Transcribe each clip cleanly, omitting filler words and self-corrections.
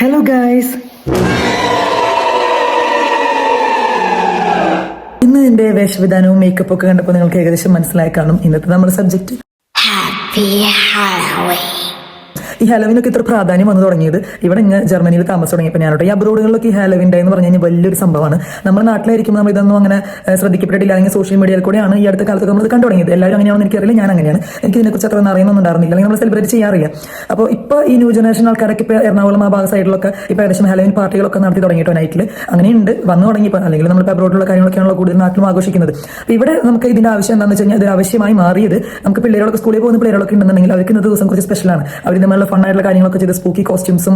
Hello guys, ഇന്ന് എന്റെ വേഷവിധാനവും makeup ഒക്കെ കണ്ടപ്പോൾ നിങ്ങൾക്ക് ഏകദേശം മനസ്സിലായി കാണും. ഇന്നത്തെ നമ്മുടെ സബ്ജക്ട് ഈ ഹാലോവിനൊക്കെ ഇത്ര പ്രാധാന്യം വന്നു തുടങ്ങിയത് ഇവിടെ ഇങ്ങനെ ജർമ്മനിയിൽ താമസം തുടങ്ങിയപ്പോൾ ഞാനോട്ടെ ഈ അബ്രോഡുകളിലൊക്കെ ഈ ഹാലോവിൻ ഡേ എന്ന് പറഞ്ഞു കഴിഞ്ഞാൽ വലിയൊരു സംഭവമാണ്. നമ്മുടെ നാട്ടിലായിരിക്കും നമ്മൾ ഇതൊന്നും അങ്ങനെ ശ്രദ്ധിക്കപ്പെട്ടില്ല, അല്ലെങ്കിൽ സോഷ്യൽ മീഡിയയിൽ കൂടെയാണ് ഈ അടുത്ത കാലത്ത് നമ്മൾ കണ്ടു തുടങ്ങിയത്. എല്ലാവരും അങ്ങനെയാണെന്ന് എനിക്കറിയില്ല, ഞാൻ അങ്ങനെയാണ്. എനിക്ക് ഇതിനെക്കുറിച്ച് അത്ര അറിയുന്നുണ്ടായിരുന്നില്ല, അല്ലെങ്കിൽ നമ്മൾ സെലിബ്രേറ്റ് ചെയ്യാറില്ല. അപ്പോൾ ഇപ്പോൾ ഈ ന്യൂ ജനറേഷൻ ആൾക്കാരൊക്കെ ഇപ്പോൾ എറണാകുളം ആ ഭാഗ സൈഡിലൊക്കെ ഇപ്പോൾ ഏകദേശം ഹാലോവിൻ പാർട്ടികളൊക്കെ നടത്തി തുടങ്ങിയിട്ടോ നൈറ്റിൽ അങ്ങനെയുണ്ട് വന്നു തുടങ്ങിയപ്പോൾ. അല്ലെങ്കിൽ നമ്മൾ അബ്രോഡിലുള്ള കാര്യങ്ങളൊക്കെയാണല്ലോ കൂടുതൽ നാട്ടിലും ആഘോഷിക്കുന്നത്. ഇവിടെ നമുക്ക് ഇതിന്റെ ആവശ്യം എന്താണെന്ന് വെച്ച് കഴിഞ്ഞാൽ ഇത് ആവശ്യമായി മാറിയത് നമുക്ക് പിള്ളേരൊക്കെ സ്കൂളിൽ പോകുന്ന പിള്ളേരൊക്കെ ഉണ്ടെന്നുണ്ടെങ്കിൽ അവർക്ക് ഇന്നത്തെ ദിവസം കുറച്ച് സ്പെഷ്യലാണ്. അവർ തമ്മിലുള്ള ഫണ്ണായിട്ടുള്ള കാര്യങ്ങളൊക്കെ ചെയ്ത് സ്പൂക്കി കോസ്റ്റ്യൂംസും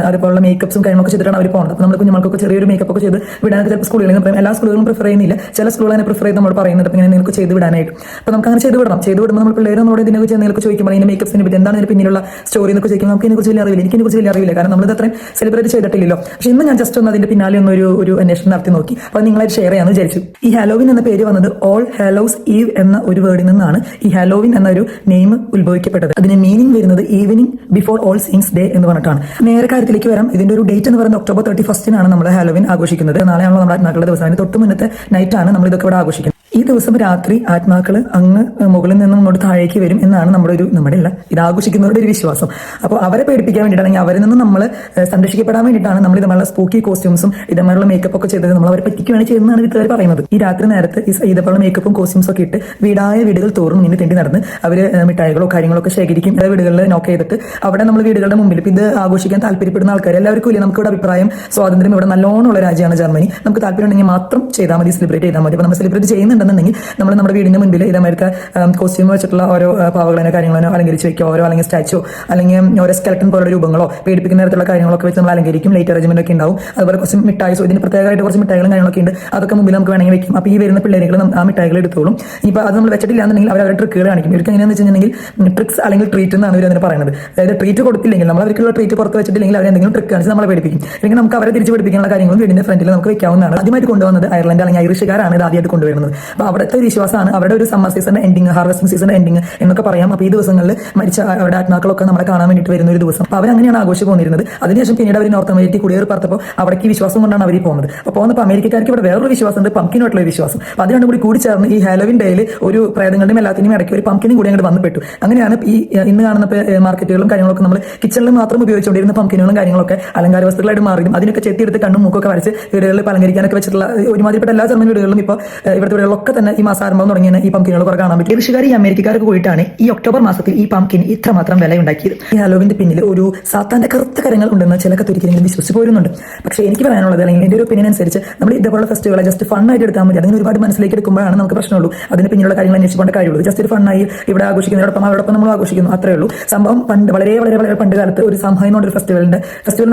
അതുപോലുള്ള മേക്കപ്സും കാര്യങ്ങളൊക്കെ ചെയ്തിട്ടാണ് അവർ പോകുന്നത്. അപ്പോൾ നമ്മൾ കുഞ്ഞുങ്ങൾക്കൊക്കെ ചെറിയൊരു മേക്കപ്പ് ഒക്കെ ചെയ്ത് വിടാനൊക്കെ ചിലപ്പോൾ സ്കൂളുകളിൽ എല്ലാ സ്കൂളുകളും പ്രിഫർ ചെയ്യുന്നില്ല, ചില സ്കൂളുകൾ തന്നെ പ്രിഫർ ചെയ്ത് നമ്മൾ പറയുന്നത് ഇങ്ങനെ നിങ്ങൾക്ക് ചെയ്ത് വിടാനായിട്ട്. അപ്പോൾ നമുക്ക് അങ്ങനെ ചെയ്ത് വിടുമ്പോൾ നമ്മൾ പിള്ളേർ നമ്മളോട് ഇതിനെക്കുറിച്ച് എന്തെങ്കിലും ചോദിക്കുമ്പോൾ ഇതിന്റെ മേക്കപ്സിനെ പറ്റി എന്താണ് ഇതിന് പിന്നിലുള്ള സ്റ്റോറി എന്നൊക്കെ ചോദിക്കുമ്പോൾ നമുക്ക് ഇതിനെക്കുറിച്ച് വലിയ അറിയില്ല, എനിക്കിതിനെക്കുറിച്ച് വലിയ അറിയില്ല, കാരണം നമ്മളിത് അത്രയും സെലിബ്രേറ്റ് ചെയ്തിട്ടില്ലല്ലോ. പക്ഷേ ഇന്ന് ഞാൻ ജസ്റ്റ് ഒന്ന് അതിന്റെ പിന്നാലെ ഒരു അന്വേഷണം നടത്തി നോക്കി. അപ്പോൾ നിങ്ങളായിട്ട് ഷെയർ ചെയ്യാമെന്ന് വിചാരിച്ചു. ഈ ഹാലോവിൻ എന്ന പേര് വന്നത് ഓൾ ഹാലോസ് ഈവ് എന്ന ഒരു വേർഡിൽ നിന്നാണ് ഈ ഹാലോവിൻ എന്നൊരു നെയിം ഉത്ഭവിക്കപ്പെട്ടത്. അതിന് മീനിങ് വരുന്നത് evening before all saints day എന്ന് പറഞ്ഞിട്ടാണ്. നേരെ കാര്യത്തിലേക്ക് വരാം. ഇതിന്റെ ഒരു ഡേറ്റ് എന്ന് പറയുന്നത് ഒക്ടോബർ 31 നമ്മൾ ഹാലോവിൻ ആഘോഷിക്കുന്നത്. നാളെയാണല്ലോ നമ്മുടെ ആത്മാക്കളുടെ ദിവസം. അതിന് തൊട്ട് മുന്നത്തെ നൈറ്റാണ് നമ്മൾ ഇതൊക്കെ ഇവിടെ ആഘോഷിക്കുന്നത്. ഈ ദിവസം രാത്രി ആത്മാക്കൾ അങ്ങ് മുകളിൽ നിന്നും ഇങ്ങോട്ട് താഴേക്ക് വരും എന്നാണ് നമ്മുടെ അല്ല ഇത് ആഘോഷിക്കുന്നവരുടെ ഒരു വിശ്വാസം. അപ്പോൾ അവരെ പേടിപ്പിക്കാൻ വേണ്ടിയിട്ടാണെങ്കിൽ അവരിൽ നിന്ന് നമ്മൾ സംരക്ഷിക്കപ്പെടാൻ വേണ്ടിയിട്ടാണ് നമ്മൾ ഇതുപോലുള്ള സ്പൂക്കി കോസ്റ്റ്യൂംസും ഇതുപോലുള്ള മേക്കപ്പ് ഒക്കെ ചെയ്തത് നമ്മൾ അവരെ പറ്റിക്കുകയാണ് ചെയ്യുന്നതാണ് വീട്ടുകാർ പറയുന്നത്. ഈ രാത്രി നേരത്ത് ഇതുപോലുള്ള മേക്കപ്പും കോസ്റ്റ്യൂംസും ഒക്കെ ഇട്ട് വീടുകൾ തോറും ഇങ്ങനെ തെണ്ടി നടന്ന് അവർ മിഠായികളോ കാര്യങ്ങളൊക്കെ ശേഖരിക്കും. വീടുകളിൽ നോക്ക് ചെയ്തിട്ട് അവിടെ നമ്മൾ വീടുകളുടെ മുമ്പിൽ ഇത് ആഘോഷിക്കാൻ താല്പര്യപ്പെടുന്ന ആൾക്കാർ എല്ലാവർക്കും ഇല്ല. നമുക്ക് ഇവിടെ അഭിപ്രായം സ്വാതന്ത്ര്യം ഇവിടെ നല്ലോണമുള്ള രാജ്യമാണ് ജർമ്മനി. നമുക്ക് താല്പര്യം ഉണ്ടെങ്കിൽ മാത്രം ചെയ്താൽ മതി, സെലിബ്രേറ്റ് ചെയ്താൽ മതി. അപ്പോൾ നമ്മൾ സെലിബ്രേറ്റ് ചെയ്യുന്നുണ്ടെന്നുണ്ടെങ്കിൽ നമ്മൾ നമ്മുടെ വീടിന്റെ മുൻപിൽ ഇതേമാതിരി കോസ്റ്റ്യൂം വെച്ചിട്ടുള്ള ഓരോ പാവകളോ കാര്യങ്ങളോ അലങ്കരിച്ച് വെക്കുക, ഓരോ അല്ലെങ്കിൽ സ്റ്റാച്ചോ അല്ലെങ്കിൽ ഓരോ സ്കെലട്ടൻ പോലുള്ള രൂപങ്ങളോ പേടിപ്പിക്കുന്ന തരത്തിലുള്ള കാര്യങ്ങളൊക്കെ വെച്ച് നമ്മൾ അലങ്കരിക്കും. ലൈറ്റ് അറേഞ്ച്മെന്റ് ഒക്കെ ഉണ്ടാവും. അതുപോലെ കുറച്ച് മിഠായിസോ ഇതിന് പ്രത്യേകമായിട്ട് കുറച്ച് മിഠായികളും കാര്യങ്ങളൊക്കെ ഉണ്ട്. അതൊക്കെ മുമ്പിൽ നമുക്ക് വേണമെങ്കിൽ വെക്കും. അപ്പോൾ ഈ വരുന്ന പിള്ളേരുകൾ ആ മിഠായികൾ എടുത്തോളും. ഇപ്പോൾ അത് നമ്മൾ വെച്ചിട്ടില്ല എന്നുണ്ടെങ്കിൽ അവരുടെ ട്രിക്കുകൾ കാണിക്കും. ഇവർക്ക് എങ്ങനെയാണെന്ന് വെച്ചിട്ടുണ്ടെങ്കിൽ ട്രിക്സ് അല്ലെങ്കിൽ ട്രീറ്റ് എന്നാണ് ഇവർ അതിന് പറയുന്നത്. അതായത് ട്രീറ്റ് കൊടുത്തില്ലെങ്കിൽ നമ്മൾ അവർക്കുള്ള ട്രീറ്റ് പുറത്ത് വെച്ചിട്ടില്ലെങ്കിൽ അവർ എന്തെങ്കിലും ട്രിക്ക് കാണിച്ച് നമ്മളെ പേടിപ്പിക്കും. അല്ലെങ്കിൽ നമുക്ക് അവരെ തിരിച്ച് പഠിപ്പിക്കാനുള്ള കാര്യങ്ങളും വീടിന്റെ ഫ്രണ്ടിൽ നമുക്ക് വെക്കാവുന്നതാണ്. ആദ്യമായിട്ട് കൊണ്ടുവന്നത് അയർലൻഡ് അല്ലെങ്കിൽ ഐറിഷുകാരാണ് ഇത് ആദ്യമായിട്ട് കൊണ്ടുവരുന്നത്. അപ്പോൾ അവിടുത്തെ ഒരു വിശ്വാസമാണ് അവരുടെ ഒരു സമ്മർ സീസണിന്റെ എൻഡിങ്, ഹാർവെസ്റ്റിംഗ് സീസണിന്റെ എൻഡിങ് എന്നൊക്കെ പറയാം. അപ്പോൾ ഈ ദിവസങ്ങളിൽ മരിച്ച അവരുടെ ആത്മാക്കളൊക്കെ നമ്മളെ കാണാൻ വേണ്ടിയിട്ട് വരുന്ന ഒരു ദിവസം. അപ്പോൾ അവരങ്ങനെയാണ് ആഘോഷിച്ച് പോന്നിരുന്നത്. അതിനുശേഷം പിന്നീട് അവർ നോർത്ത് അമേരിക്ക കുടിയേറി പറഞ്ഞപ്പോൾ അവിടേക്ക് ഈ വിശ്വാസം കൊണ്ടാണ് അവർ പോകുന്നത്. അപ്പോൾ പോകുന്നപ്പോൾ അമേരിക്കക്കാർക്ക് ഇവിടെ വേറൊരു വിശ്വാസമുണ്ട്, പംകിനുമായിട്ടുള്ള ഒരു വിശ്വാസം. അപ്പോൾ അത് രണ്ടും കൂടി ചേർന്ന് ഈ ഹാലോവിൻ ഡേയിൽ ഒരു പ്രേതങ്ങളുടെയും എല്ലാത്തിനും ഇടയ്ക്ക് ഒരു പംകിനും കൂടി അങ്ങോട്ട് വന്നുപെട്ടു. അങ്ങനെയാണ് ഈ ഇന്ന് കാണുന്ന മാർക്കറ്റുകളും കാര്യങ്ങളൊക്കെ നമ്മൾ കിച്ചണിൽ മാത്രം ഉപയോഗിച്ചുകൊണ്ടിരുന്ന പംകിനുകളും കാര്യങ്ങളൊക്കെ അലങ്കാര വസ്തുക്കളായിട്ട് മാറിയും അതിനൊക്കെ ചെത്തിയെടുത്ത് കണ്ണും മൂക്കൊക്കെ വരച്ച് വീടുകളിൽ അലങ്കരിക്കാനൊക്കെ വെച്ചിട്ടുള്ള ഒരുമാതിരിപ്പെട്ട എല്ലാ ജർമ്മൻ വീടുകളിലും ഇപ്പോൾ ഇവിടുത്തെ വീടുകളൊക്കെ തന്നെ ഈ മാസാരംഭം തുടങ്ങിയ ഈ പംകിനുകൾ കുറെ കാണാൻ പറ്റും. ഋഷികാർ ഈ അമേരിക്കക്കാർക്ക് പോയിട്ടാണ് ഈ ഒക്ടോബർ മാസത്തിൽ ഈ പംകിൻ ഇത്രമാത്രം വില ഉണ്ടാക്കിയത്. ഈ ഹാലോവിന്റെ പിന്നിൽ ഒരു സാത്താന്റെ കറുത്ത കരങ്ങൾ ഉണ്ടെന്ന് ചില കത്തോലിക്കരെങ്കിലും വിശ്വസിച്ച് പോരുന്നുണ്ട്. പക്ഷേ എനിക്ക് പറയാനുള്ളത്, അല്ലെങ്കിൽ എന്റെ ഒരു ഒപ്പീനിയൻ അനുസരിച്ച് നമ്മൾ ഇതേപോലുള്ള ഫെസ്റ്റിവൽ ജസ്റ്റ് ഫണ്ണായിട്ട് എടുത്താൽ മതി. അതിന് ഒരുപാട് മനസ്സിലേക്ക് എടുക്കുമ്പോഴാണ് നമുക്ക് പ്രശ്നമുള്ളൂ. അതിന് പിന്നിലുള്ള കാര്യങ്ങൾ അന്വേഷിക്കേണ്ട കാര്യമുള്ളൂ. ജസ്റ്റ് ഒരു ഫണ്ണായി ഇവിടെ ആഘോഷിക്കുന്നതോടൊപ്പം അവരോടൊപ്പം നമ്മൾ ആഘോഷിക്കുന്നു, അത്രേ ഉള്ളൂ. സംഭവം വളരെ വളരെ വളരെ പണ്ട് കാലത്ത് ഒരു സംഹയം എന്നൊരു ഫെസ്റ്റിവൽ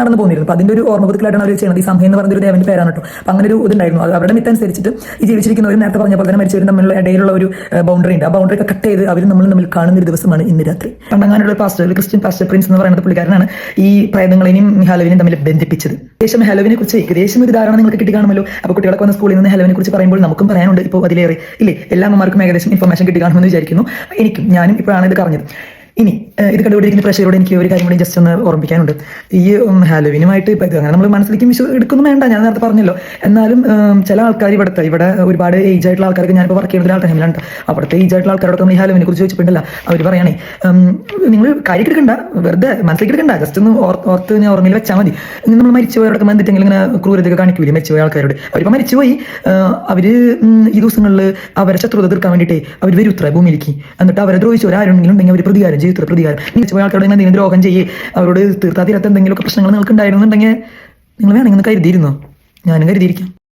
നടന്നു പോന്നിരുന്നു. അപ്പോൾ അതിന്റെ ഒരു ഓർമ്മ പുതുക്കലായിട്ടാണ് അവർ ചെയ്യുന്നത്. ഈ സംഹയം എന്ന് പറഞ്ഞൊരു ദേവന്റെ പേരാണ് കേട്ടോ. അപ്പോൾ അങ്ങനെ ഒരു ഇതുണ്ടായിരുന്നു. അത് അവരുടെ മിത്ത് അനുസരിച്ചിട്ട് ഈ ജീവിച്ചിരിക്കുന്നവരും നേരത്തെ പറഞ്ഞ പോലെ തന്നെ മരിച്ചവരും തമ്മിലുള്ള ഇടയിലുള്ള ഒരു ബൗണ്ടറി ഉണ്ട്. ആ ബൗണ്ടറി ഒക്കെ കട്ട് ചെയ്ത് അവർ തമ്മിൽ കാണുന്ന ഒരു ദിവസമാണ് ഇന്ന് രാത്രി. പണ്ടങ്ങാനുള്ള പാസ്റ്റർ, ക്രിസ്ത്യൻ പാസ്റ്റർ പ്രിൻസ് എന്ന് പറയുന്നത് പുള്ളിക്കാരനാണ് ഈ പ്രേതങ്ങളെയും ഹാലോവിനെയും തമ്മിൽ ബന്ധിപ്പിച്ചത്. ഏകദേശം ഹാലോവിനെ കുറിച്ച് ഏകദേശം ഒരു ധാരണ നിങ്ങൾക്ക് കിട്ടി കാണുമല്ലോ. അപ്പോൾ കുട്ടികളൊക്കെ വന്ന സ്കൂളിൽ നിന്ന് ഹാലോവിനെ കുറിച്ച് പറയുമ്പോൾ നമുക്കും പറയാനുണ്ട്. ഇപ്പോൾ അതിലേറെ ഇല്ലേ, എല്ലാ അമ്മമാർക്കും ഏകദേശം ഇൻഫർമേഷൻ കിട്ടി കാണുമെന്ന് വിചാരിക്കുന്നു. ഞാനും ഇപ്പോഴാണ് ഇത് പറഞ്ഞത്. ഇനി ഇത് കണ്ടുപിടിക്കുന്ന പ്രഷറോട് എനിക്ക് ഒരു കാര്യം കൂടി ജസ്റ്റ് ഒന്ന് ഓർമ്മിക്കാനുണ്ട്. ഈ ഹാലോവിനുമായിട്ട് ഇപ്പം അങ്ങനെ നമ്മൾ മനസ്സിലേക്ക് എടുക്കൊന്നും വേണ്ട, ഞാൻ നേരത്തെ പറഞ്ഞല്ലോ. എന്നാലും ചില ആൾക്കാർ ഇവിടെ ഒരുപാട് ഏജ് ആയിട്ടുള്ള ആൾക്കാർക്ക് ഞാനിപ്പോൾ വർക്ക് ചെയ്യുന്ന ഒരാൾ ടൈമിലാണ്. അവിടുത്തെ ഏജ് ആയിട്ടുള്ള ആൾക്കാരോട് നമ്മൾ ഈ ഹാലോവിനെ കുറിച്ച് ചോദിച്ചിട്ടുണ്ടല്ലോ. അവർ പറയണേ നിങ്ങൾ കാര്യം എടുക്കണ്ട, വെറുതെ മനസ്സിലേക്ക് എടുക്കണ്ട, ജസ്റ്റ് ഒന്ന് ഓർത്ത് ഓർമ്മയിൽ വെച്ചാൽ മതി. നമ്മൾ മരിച്ചുപോയവരൊക്കെ എന്തെങ്കിലും ഇങ്ങനെ ക്രൂരതയൊക്കെ കാണിക്കൂലേ മരിച്ചുപോയ ആൾക്കാരോട്. അവരിപ്പോൾ മരിച്ചുപോയി, അവർ ഈ ദിവസങ്ങളിൽ അവരെ ശത്രുത തീർക്കാൻ വേണ്ടിയിട്ട് അവർ വരുത്ര ഭൂമിയിലേക്ക്. എന്നിട്ട് അവരെ ദ്രോഹിച്ചു ആരെങ്കിലും ഉണ്ടെങ്കിൽ അവർ പ്രതികാരം പ്രതികാരം പോയ ആൾക്കാരോട് എന്തെങ്കിലും ദ്രോഹം ചെയ്യേ, അവരോട് തീർത്താ തീരാത്ത എന്തെങ്കിലുമൊക്കെ പ്രശ്നങ്ങൾ നിങ്ങൾക്ക് ഉണ്ടായിരുന്നുണ്ടെങ്കിൽ നിങ്ങൾ വേണമെങ്കിൽ കരുതിയിരുന്നോ? ഞാനും കരുതിയിരിക്കാം.